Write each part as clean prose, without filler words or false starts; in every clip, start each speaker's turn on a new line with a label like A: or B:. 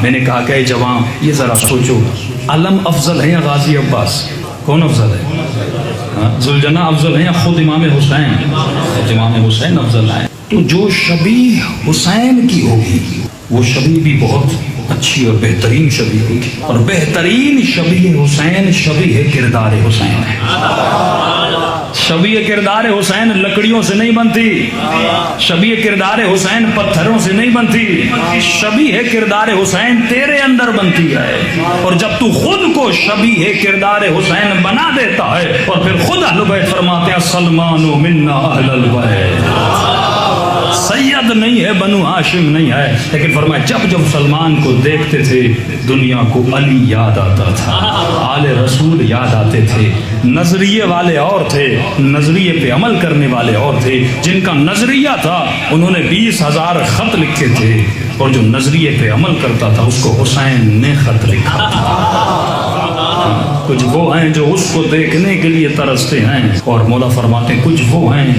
A: میں نے کہا کہ جوان یہ ذرا سوچو، علم افضل ہے یا غازی عباس؟ کون افضل ہے؟ ذوالجناح افضل ہے یا خود امام حسین؟ امام حسین افضل ہے۔ تو جو شبیہ حسین کی ہوگی وہ شبیہ بھی بہت اچھی اور بہترین شبیہ ہوگی، اور بہترین شبیہ حسین شبیہ کردار حسین ہے۔ شبیہ کردار حسین لکڑیوں سے نہیں بنتی، شبیہ کردار حسین پتھروں سے نہیں بنتی، شبیہ کردار حسین تیرے اندر بنتی ہے۔ اور جب تو خود کو شبیہ کردار حسین بنا دیتا ہے، اور پھر خود اہل بیت فرماتے ہیں سلمان منا اہل البیت، سید نہیں ہے، بنو ہاشم نہیں ہے، لیکن فرمایا جب جب سلمان کو دیکھتے تھے دنیا کو علی یاد آتا تھا، آل رسول یاد آتے تھے۔ نظریے والے اور تھے، نظریے پہ عمل کرنے والے اور تھے، جن کا نظریہ تھا انہوں نے 20,000 خط لکھے تھے، اور جو نظریے پہ عمل کرتا تھا اس کو حسین نے خط لکھا تھا۔ کچھ وہ ہیں جو اس کو دیکھنے کے لیے ترستے ہیں، اور مولا فرماتے ہیں کچھ وہ ہیں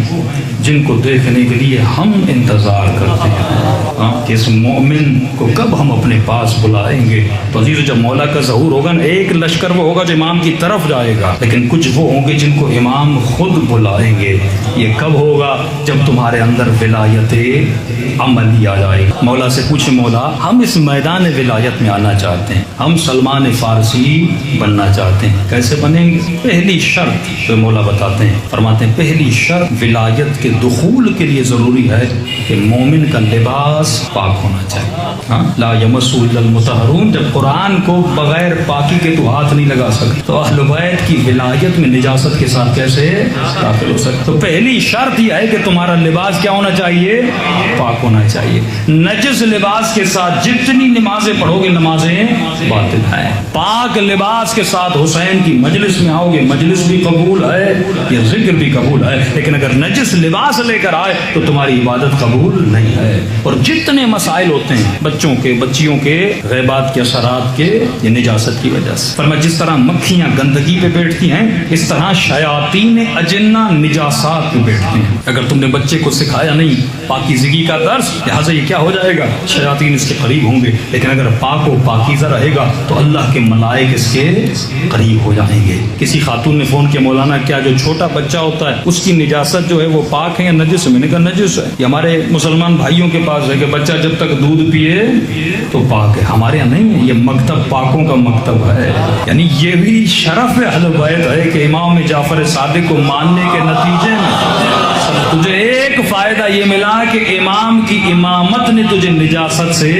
A: جن کو دیکھنے کے لیے ہم انتظار کرتے ہیں کہ اس مومن کو کب ہم اپنے پاس بلائیں گے۔ تو عزیز جب مولا کا ظہور ہوگا نا، ایک لشکر وہ ہوگا جو امام کی طرف جائے گا، لیکن کچھ وہ ہوں گے جن کو امام خود بلائیں گے۔ یہ کب ہوگا؟ جب تمہارے اندر ولایت عملی آ جائے گی۔ مولا سے پوچھیں مولا ہم اس میدان ولایت میں آنا چاہتے ہیں، ہم سلمان فارسی بننا چاہتے ہیں، کیسے بنیں گے؟ پہلی شرط جو مولا بتاتے ہیں، فرماتے ہیں پہلی شرط ولایت کے دخول کے لیے ضروری ہے کہ مومن کا لباس پاک ہونا چاہیے۔ لا یمسہ الا المطہرون، جب قرآن کو بغیر پاکی کے تو ہاتھ نہیں لگا سکتے، تو اہل بیت کی ولایت میں نجاست کے ساتھ کیسے داخل ہو سکتے؟ تو پہلی شرط یہ ہے کہ تمہارا لباس کیا ہونا چاہیے؟ پاک ہونا چاہیے۔ نجس لباس کے ساتھ جتنی نمازیں پڑھو گے نمازیں باطل ہیں۔ پاک لباس کے ساتھ حسین کی مجلس میں آؤ گے، مجلس بھی قبول ہے، یہ ذکر بھی قبول ہے، لیکن اگر نجس لباس لے کر آئے تو تمہاری عبادت قبول نہیں ہے۔ اور جتنے مسائل ہوتے ہیں بچوں کے بچیوں کے غیبات کے اثرات کے، یہ نجاست کی وجہ سے۔ فرمایا جس طرح مکھیاں گندگی پہ بیٹھتی ہیں اس طرح شیاطین اجنہ نجاسات پہ بیٹھتے ہیں۔ اگر تم نے بچے کو سکھایا نہیں پاکیزگی کا درس، لہٰذا یہ کیا ہو جائے گا؟ شیاطین اس کے قریب ہوں گے، لیکن اگر پاک و پاکیزہ رہے گا تو اللہ کے ملائک اس کے قریب ہو جائیں گے۔ کسی خاتون نے فون کیا مولانا کیا جو چھوٹا بچہ ہوتا ہے اس کی نجاست جو ہے وہ پاک ہے یا نجس ہے؟ میں نے کہا نجس ہے۔ یہ ہمارے مسلمان بھائیوں کے پاس ہے کہ بچہ جب تک دودھ پیے تو پاک ہے، ہمارے یہاں نہیں ہے۔ یہ مکتب پاکوں کا مکتب ہے، یعنی یہ بھی شرف اہل بیت ہے کہ امام جعفر صادق کو ماننے کے نتیجے میں تجھے ایک فائدہ یہ ملا کہ امام کی امامت نے تجھے نجاست سے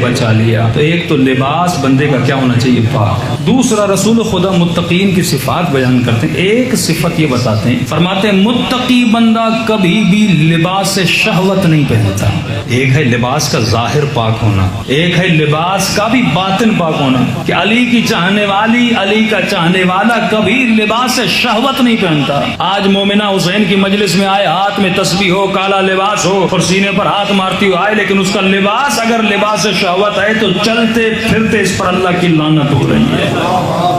A: بچا لیا۔ تو ایک تو لباس بندے کا کیا ہونا چاہیے؟ پاک۔ دوسرا رسول خدا متقین کی صفات بیان کرتے ہیں، ایک صفت یہ بتاتے ہیں، فرماتے ہیں متقی بندہ کبھی بھی لباس شہوت نہیں پہنتا۔ ایک ہے لباس کا ظاہر پاک ہونا، ایک ہے لباس کا بھی باطن پاک ہونا، کہ علی کی چاہنے والی، علی کا چاہنے والا کبھی لباس شہوت نہیں پہنتا۔ آج مومنہ حسین کی مجلس میں آئے، ہاتھ میں تسبیح ہو، کالا لباس ہو اور سینے پر ہاتھ مارتی ہو آئے، لیکن اس کا لباس اگر لباس شہوت ہے تو چلتے پھرتے اس پر اللہ کی لعنت ہو رہی ہے۔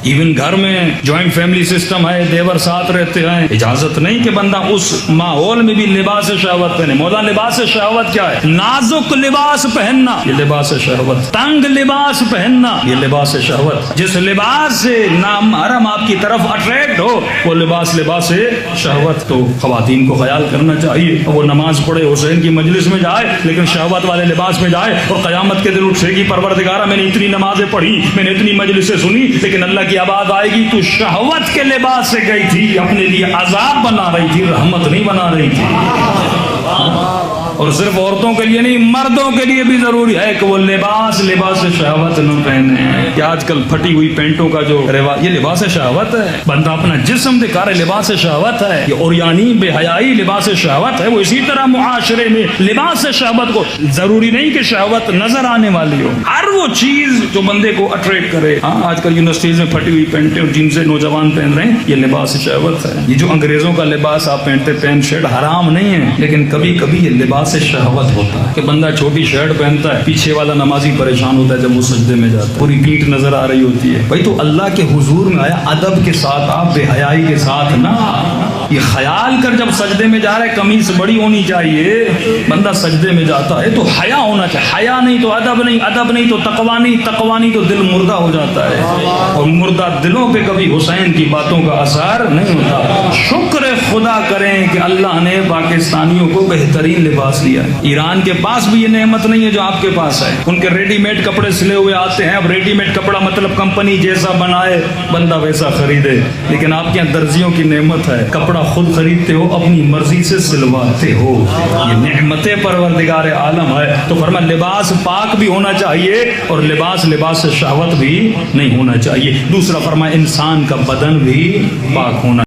A: ایون گھر میں جوائنٹ فیملی سسٹم ہے، دیور ساتھ رہتے ہیں، اجازت نہیں کہ بندہ اس ماحول میں بھی لباس شہوت پہنے۔ مولا لباس شہوت کیا ہے؟ نازک لباس پہننا یہ لباس شہوت، تنگ لباس پہننا یہ لباس شہوت۔ جس لباس سے نامحرم آپ کی طرف اٹریکٹ ہو وہ لباس شہوت۔ تو خواتین کو خیال کرنا چاہیے، وہ نماز پڑھے، حسین کی مجلس میں جائے لیکن شہوت والے لباس میں جائے، اور قیامت کے دن اٹھے گی پروردگارہ میں نے اتنی نمازیں پڑھی، میں نے اتنی مجلسیں سنی، لیکن اللہ کی آواز آئے گی تو شہوت کے لباس سے گئی تھی، اپنے لیے عذاب بنا رہی تھی، رحمت نہیں بنا رہی تھی۔ اور صرف عورتوں کے لیے نہیں، مردوں کے لیے بھی ضروری ہے کہ وہ لباس شہوت نہ پہنے۔ کہ آج کل پھٹی ہوئی پینٹوں کا جو رواج، یہ لباس شہوت ہے۔ بندہ اپنا جسم دکھا رہے، لباس شہوت ہے۔ یہ اوریانی بے حیائی لباس شہوت ہے۔ وہ اسی طرح معاشرے میں لباس شہوت کو، ضروری نہیں کہ شہوت نظر آنے والی ہو، ہر وہ چیز جو بندے کو اٹریکٹ کرے۔ ہاں آج کل یونیورسٹیز میں پھٹی ہوئی پینٹیں اور جن سے نوجوان پہن رہے ہیں، یہ لباس شہوت ہے۔ یہ جو انگریزوں کا لباس آپ پہنتے، پینٹ شرٹ، حرام نہیں ہے، لیکن کبھی کبھی یہ لباس سے شہوت ہوتا ہے کہ بندہ چھوٹی شرٹ پہنتا ہے، پیچھے والا نمازی پریشان ہوتا ہے جب وہ سجدے میں جاتا ہے، پوری پیٹھ نظر آ رہی ہوتی ہے۔ بھائی تو اللہ کے حضور میں آیا، ادب کے ساتھ، آپ بے حیائی کے ساتھ نہ یہ خیال کر جب سجدے میں جا رہے قمیص بڑی ہونی چاہیے، بندہ سجدے میں جاتا ہے تو حیا ہونا چاہیے، حیا نہیں تو ادب نہیں، ادب نہیں تو تقوی نہیں، تقوی نہیں تو دل مردہ ہو جاتا ہے، اور مردہ دلوں پہ کبھی حسین کی باتوں کا اثر نہیں ہوتا۔ شکر خدا کریں کہ اللہ نے پاکستانیوں کو بہترین لباس دیا ہے۔ ایران کے پاس بھی یہ نعمت نہیں ہے جو آپ کے پاس ہے، ان کے ریڈی میڈ کپڑے سلے ہوئے آتے ہیں، اب ریڈی میڈ کپڑا مطلب کمپنی جیسا بنائے بندہ ویسا خریدے، لیکن آپ کے یہاں درزیوں کی نعمت ہے، کپڑا خود خریدتے ہو، اپنی مرضی سے سلواتے ہو، یہ نعمت پروردگار عالم ہے۔ تو فرمایا لباس پاک بھی ہونا چاہیے اور لباس شہوت بھی نہیں ہونا چاہیے۔ دوسرا فرمایا انسان کا بدن بھی پاک ہونا